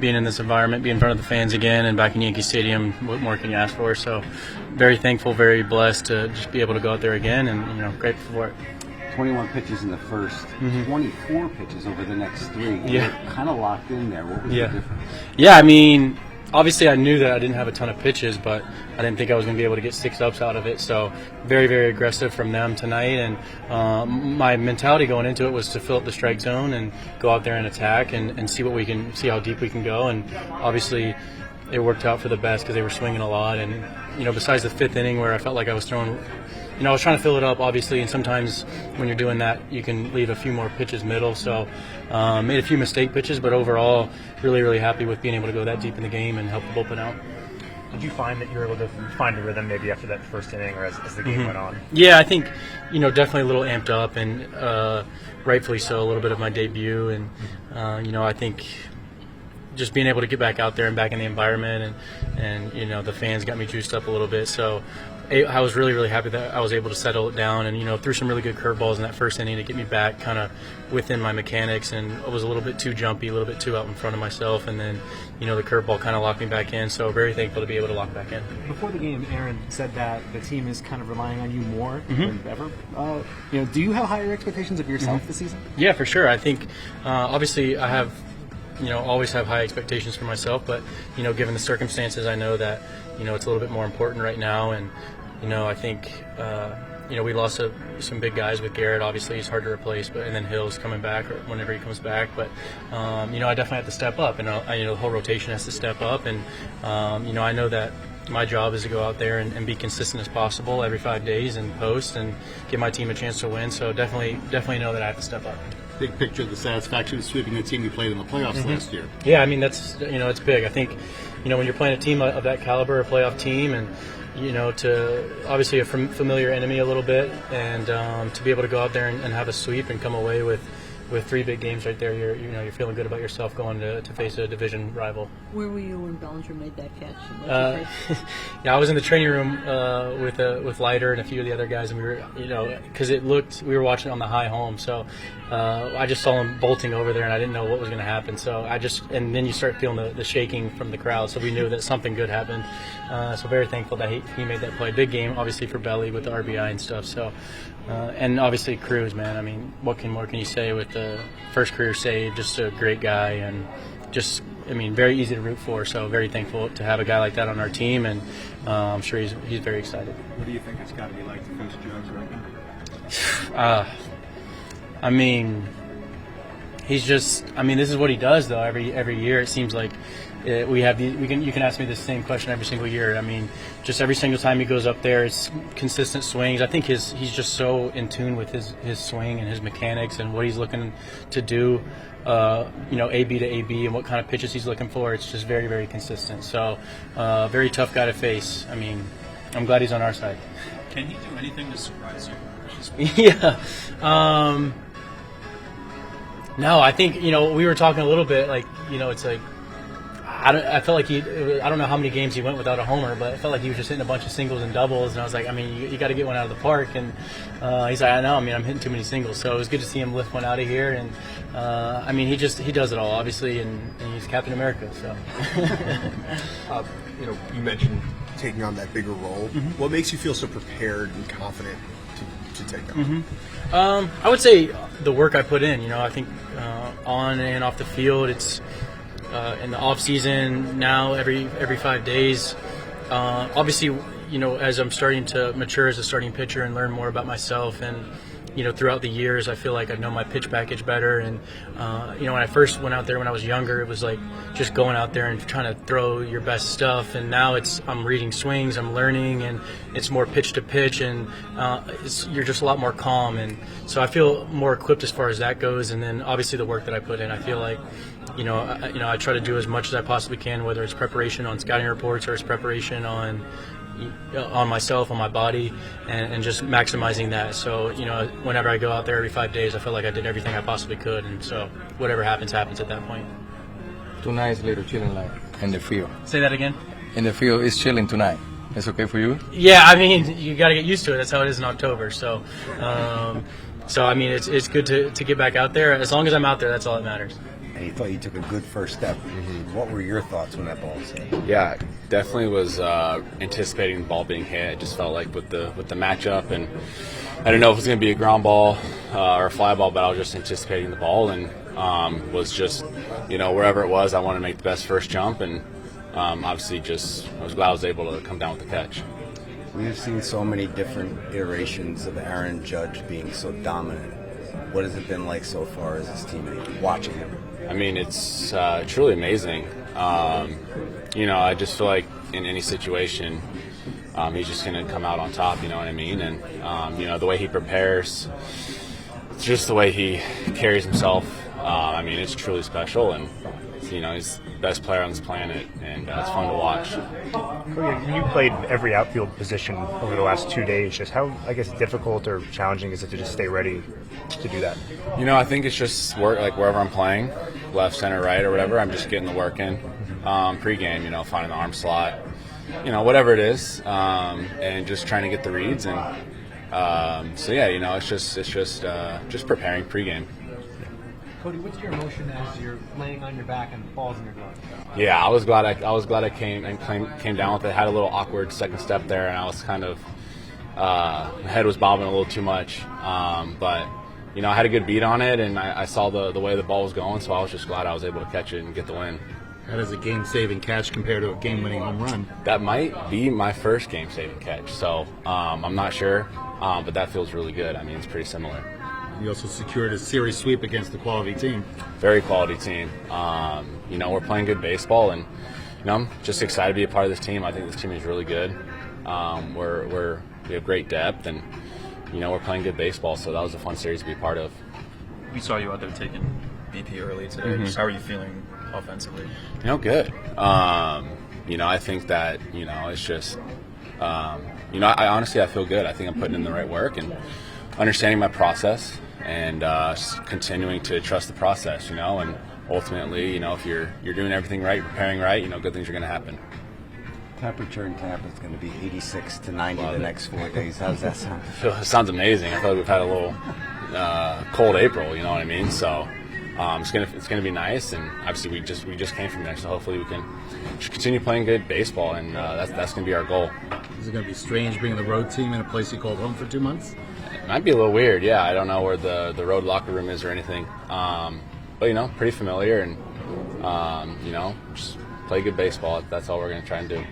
being in this environment, being in front of the fans again, and back in Yankee Stadium, what more can you ask for? So, very thankful, very blessed to just be able to go out there again, and grateful for it. 21 pitches in the first, 24 pitches over the next 3. Yeah. You're kind of locked in there. What was the difference? Yeah, I mean, obviously I knew that I didn't have a ton of pitches, but I didn't think I was going to be able to get 6 ups out of it. So very, very aggressive from them tonight. And my mentality going into it was to fill up the strike zone and go out there and attack and see how deep we can go. And obviously it worked out for the best because they were swinging a lot. And, besides the 5th inning where I felt like I was throwing – I was trying to fill it up, obviously, and sometimes when you're doing that, you can leave a few more pitches middle. So made a few mistake pitches, but overall, really, really happy with being able to go that deep in the game and help the bullpen out. Did you find that you were able to find a rhythm maybe after that first inning or as the game went on? Yeah, I think, definitely a little amped up and rightfully so, a little bit of my debut. And, I think just being able to get back out there and back in the environment and the fans got me juiced up a little bit. So I was really, really happy that I was able to settle it down and, threw some really good curveballs in that first inning to get me back kind of within my mechanics, and I was a little bit too jumpy, a little bit too out in front of myself, and then, the curveball kind of locked me back in, so very thankful to be able to lock back in. Before the game, Aaron said that the team is kind of relying on you more than ever. Do you have higher expectations of yourself this season? Yeah, for sure. I think, obviously, I have always have high expectations for myself, but, given the circumstances, I know that, it's a little bit more important right now. And, I think, we lost some big guys with Garrett. Obviously, he's hard to replace, and then Hill's coming back or whenever he comes back. But, I definitely have to step up, and, the whole rotation has to step up. And, I know that my job is to go out there and be consistent as possible every 5 days and post and give my team a chance to win. So definitely know that I have to step up. Big picture, the satisfaction of sweeping the team you played in the playoffs last year. Yeah, I mean, that's, it's big. I think, when you're playing a team of that caliber, a playoff team, and, to obviously a familiar enemy a little bit, and to be able to go out there and have a sweep and come away with 3 big games right there, you're feeling good about yourself going to face a division rival. Where were you when Bellinger made that catch? Yeah, I was in the training room with Leiter and a few of the other guys, and we were, because we were watching it on the high home, so I just saw him bolting over there, and I didn't know what was going to happen. So and then you start feeling the shaking from the crowd, so we knew that something good happened. So very thankful that he made that play. Big game, obviously, for Belly with the RBI and stuff. So. And obviously Cruz, man. I mean, what more can you say with the first career save? Just a great guy, and just, very easy to root for. So very thankful to have a guy like that on our team, and I'm sure he's very excited. What do you think it's got to be like to coach Jugs right now? He's just. This is what he does though. Every year it seems like. You can ask me the same question every single year. Just every single time he goes up there, it's consistent swings. I think he's just so in tune with his swing and his mechanics and what he's looking to do, AB to AB and what kind of pitches he's looking for. It's just very, very consistent. So, very tough guy to face. I'm glad he's on our side. Can he do anything to surprise you? Yeah. No, I think, we were talking a little bit, it's like, I felt like I don't know how many games he went without a homer, but I felt like he was just hitting a bunch of singles and doubles, and I was like, you got to get one out of the park, and he's like, I know, I'm hitting too many singles, so it was good to see him lift one out of here, and he does it all, obviously, and he's Captain America, so. You mentioned taking on that bigger role. What makes you feel so prepared and confident to take that on? I would say the work I put in, I think on and off the field, it's in the off season now every 5 days. Obviously, as I'm starting to mature as a starting pitcher and learn more about myself, and throughout the years, I feel like I know my pitch package better. And when I first went out there when I was younger, it was like just going out there and trying to throw your best stuff. And now I'm reading swings, I'm learning, and it's more pitch to pitch, and you're just a lot more calm. And so I feel more equipped as far as that goes. And then obviously the work that I put in, I feel like. I try to do as much as I possibly can, whether it's preparation on scouting reports or it's preparation on myself, on my body, and just maximizing that. So, whenever I go out there every 5 days, I feel like I did everything I possibly could, and so whatever happens at that point. Tonight is a little chilling, in the field. Say that again? In the field, it's chilling tonight. It's okay for you? Yeah, you got to get used to it. That's how it is in October. So, it's good to get back out there. As long as I'm out there, that's all that matters. and he thought you took a good first step. What were your thoughts when that ball was hit? Yeah, definitely was anticipating the ball being hit. It just felt like with the matchup, and I didn't know if it was going to be a ground ball or a fly ball, but I was just anticipating the ball and was just, wherever it was, I wanted to make the best first jump, and obviously I was glad I was able to come down with the catch. We've seen so many different iterations of Aaron Judge being so dominant. What has it been like so far as his teammate, watching him? I mean, it's truly amazing. I just feel like in any situation, he's just going to come out on top, you know what I mean? And, the way he prepares, just the way he carries himself, it's truly special. And, he's the best player on this planet, and it's fun to watch. Cody, you played every outfield position over the last 2 days. Just how, difficult or challenging is it to just stay ready to do that? I think it's just work, like wherever I'm playing, left, center, right, or whatever. I'm just getting the work in pregame, finding the arm slot, whatever it is, and just trying to get the reads. And it's just preparing pregame. Cody, what's your emotion as you're laying on your back and the ball's in your glove? Yeah, I was glad I came down with it. Had a little awkward second step there, and I was kind of my head was bobbing a little too much. But I had a good beat on it, and I saw the way the ball was going, so I was just glad I was able to catch it and get the win. How does a game-saving catch compare to a game-winning home run? That might be my first game-saving catch, so I'm not sure, but that feels really good. It's pretty similar. You also secured a series sweep against the quality team. Very quality team. We're playing good baseball, and I'm just excited to be a part of this team. I think this team is really good. We have great depth, and we're playing good baseball. So that was a fun series to be a part of. We saw you out there taking BP early today. Just how are you feeling offensively? Good. I think that it's just I honestly feel good. I think I'm putting in the right work and understanding my process, and just continuing to trust the process, and ultimately, if you're doing everything right, preparing right, good things are going to happen. Temperature in Tampa is going to be 86 to 90 the next 4 days. How does that sound? It sounds amazing. I feel like we've had a little cold April, you know what I mean? So it's gonna be nice, and obviously we just came from there, so hopefully we can just continue playing good baseball, and that's going to be our goal. Is it going to be strange bringing the road team in a place you called home for 2 months? It might be a little weird, yeah. I don't know where the road locker room is or anything, but pretty familiar, and just play good baseball. That's all we're going to try and do.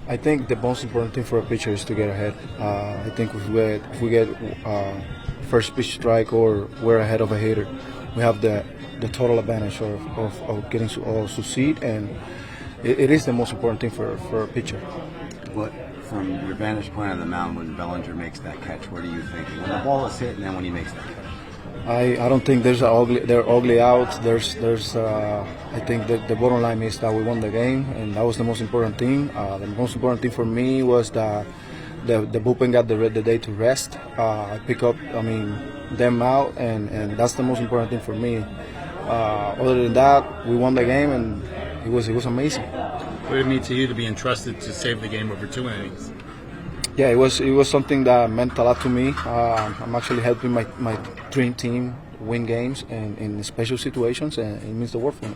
I think the most important thing for a pitcher is to get ahead. I think if we get first pitch strike or we're ahead of a hitter, we have the total advantage of getting to succeed, and it is the most important thing for a pitcher. What, from your vantage point on the mound, when Bellinger makes that catch, what are you thinking? When the ball is hit, and then when he makes that catch? I don't think there are ugly outs. I think the bottom line is that we won the game, and that was the most important thing. The most important thing for me was that the bullpen got the day to rest. I pick up, them out, and that's the most important thing for me. Other than that, we won the game, and it was amazing. What did it mean to you to be entrusted to save the game over 2 innings? Yeah, it was something that meant a lot to me. I'm actually helping my dream team win games and in special situations, and it means the world for me.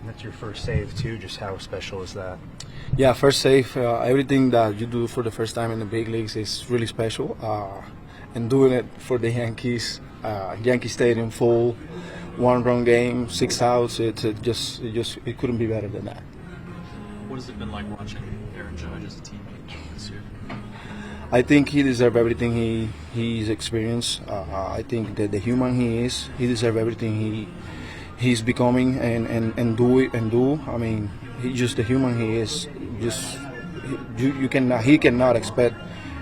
That's your first save too. Just how special is that? Yeah, first save. Everything that you do for the first time in the big leagues is really special. And doing it for the Yankees, Yankee Stadium full, 1-run game, 6 outs. It couldn't be better than that. What has it been like watching Aaron Judge as a teammate this year? I think he deserves everything he's experienced. I think that the human he is, he deserves everything he's becoming and do. He's just the human he is. He cannot expect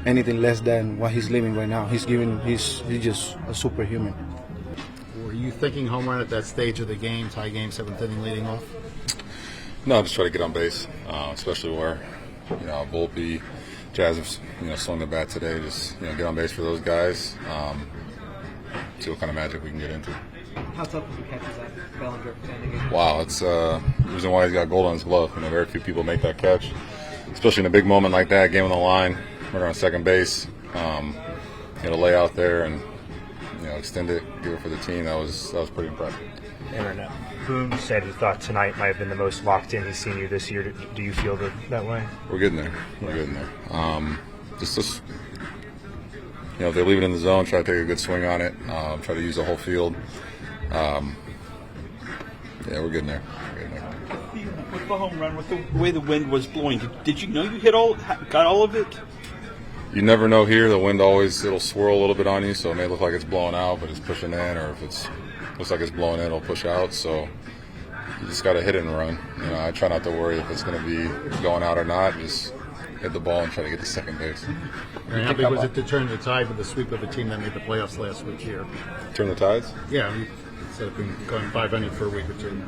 anything less than what he's living right now. He's just a superhuman. Were you thinking home run at that stage of the game, tie game, 7th inning, leading off? No, just try to get on base, especially where Volpe, Jazz have swung the bat today. Just get on base for those guys. See what kind of magic we can get into. How tough was the catch that Bellinger ending? Wow, it's the reason why he's got gold on his glove. Very few people make that catch, especially in a big moment like that, game on the line. We're on second base. To lay out there and extend it, give it for the team. That was pretty impressive. Internet. Boone said he thought tonight might have been the most locked in he's seen you this year. Do you feel that way? We're getting there. We're getting there. Just if they leave it in the zone, try to take a good swing on it. Try to use the whole field. Yeah, we're getting there. With the home run, with the way the wind was blowing, did you know you got all of it? You never know here. The wind it'll swirl a little bit on you, so it may look like it's blowing out, but it's pushing in, or if it looks like it's blowing in, it'll push out. So you just got to hit it and run. I try not to worry if it's going to be going out or not. Just hit the ball and try to get to second base. And how big was it to turn the tide with the sweep of a team that made the playoffs last week here? Turn the tides? Yeah, instead of going 500 for a week or two.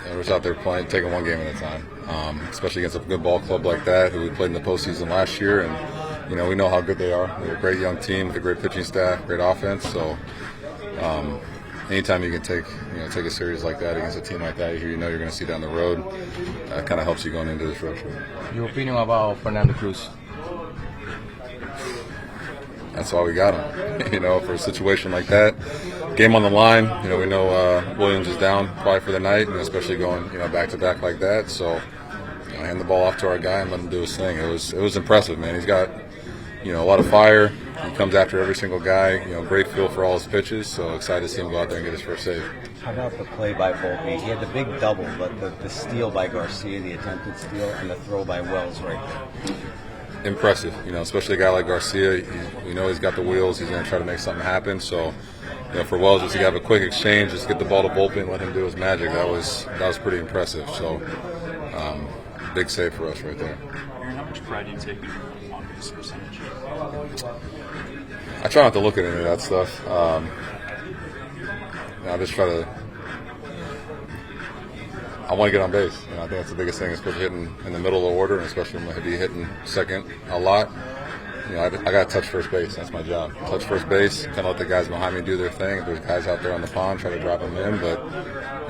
We're just out there taking one game at a time, especially against a good ball club like that, who we played in the postseason last year, and we know how good they are. They're a great young team with a great pitching staff, great offense. So, anytime you can take a series like that against a team like that, you're going to see down the road. That kind of helps you going into this road trip. Your opinion about Fernando Cruz? That's why we got him. For a situation like that, game on the line. We know Williams is down probably for the night, and especially going back to back like that. So, hand the ball off to our guy and let him do his thing. It was impressive, man. He's got a lot of fire. He comes after every single guy. Great feel for all his pitches. So excited to see him go out there and get his first save. How about the play by Volpe? He had the big double, but the steal by Garcia, the attempted steal, and the throw by Wells right there. Impressive, especially a guy like Garcia. We know he's got the wheels. He's going to try to make something happen. So, for Wells just to have a quick exchange, just get the ball to Volpe and let him do his magic. That was pretty impressive. So, big save for us right there. Aaron, how much pride do you take in on this percentage? I try not to look at any of that stuff. I just try to. I want to get on base. I think that's the biggest thing, especially hitting in the middle of the order, and especially when I be hitting second a lot. I got to touch first base. That's my job. Touch first base, kind of let the guys behind me do their thing. If there's guys out there on the pond, try to drop them in. But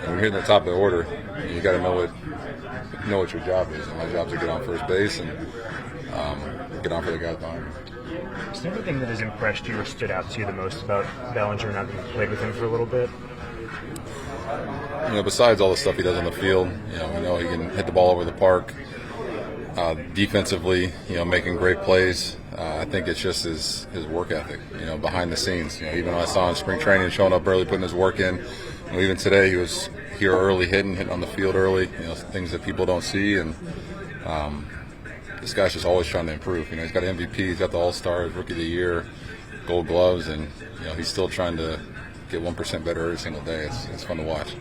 when you're hitting the top of the order, you got to know what your job is. And my job is to get on first base and get on for the guys behind me. Is there anything that has impressed you or stood out to you the most about Bellinger now that you've played with him for a little bit? Besides all the stuff he does on the field, we know he can hit the ball over the park. Defensively, making great plays. I think it's just his work ethic, behind the scenes. Even I saw in spring training, showing up early, putting his work in. Even today, he was here early, hitting on the field early. Things that people don't see. And this guy's just always trying to improve. He's got MVP, he's got the All-Stars, Rookie of the Year, Gold Gloves, and he's still trying to get 1% better every single day. It's fun to watch.